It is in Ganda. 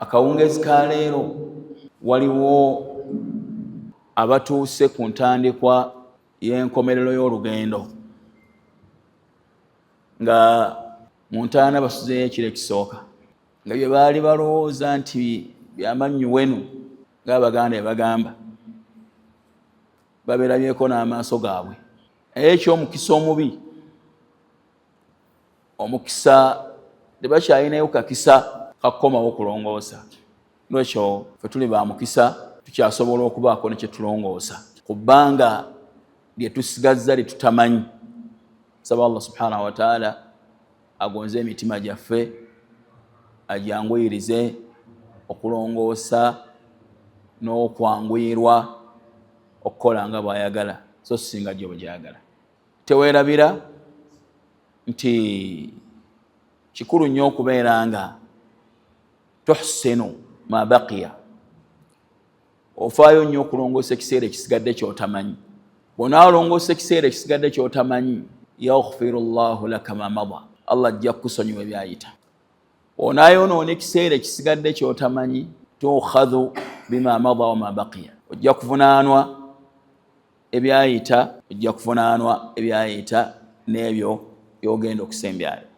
akawungezi ka leero waliwo abatuuse ku ntandikwa y'enkomerero y'olugendo nga mu ntaana basuzeeyo ekiro ekisooka nga bye baali balowooza nti byamannyu wenu ng'Abaganda bye bagamba baberabyeko n'amaaso gaabwe. Naye eky'omukisa omubi, omukisa tebakyalinayo kakisa kakukomawo okulongoosa. Lwekyo ffe tuli ba mukisa tukyasobola okubaako ne kye tulongoosa ku bbanga lye tusigazza lye tutamanyi. Nsaba Allah subhanahu wa ta'ala agonze emitima gyaffe, agyanguyirize okulongoosa n'okwanguyirwa okukola nga bw'ayagala so singa gye bwe gyagala. Teweerabira nti kikulu nnyo okubeera nga tuhsinu ma baqiya, ofaayo nnyo okulongoosa ekiseera ekisigadde ky'otamanyi. Bw'onaawalongoosa ekiseera ekisigadde ky'otamanyi, yaghfiru llahu laka ma mada, Allah ajja kukusonyiwa ebyayita. Bw'onaayonoona ekiseera ekisigadde ky'otamanyi, tukhadhu bima mada wa ma baqiya, ojja kuvunaanwa ebyayita, ojja kuvunaanwa ebyayita n'ebyo by'ogenda okusembyayo.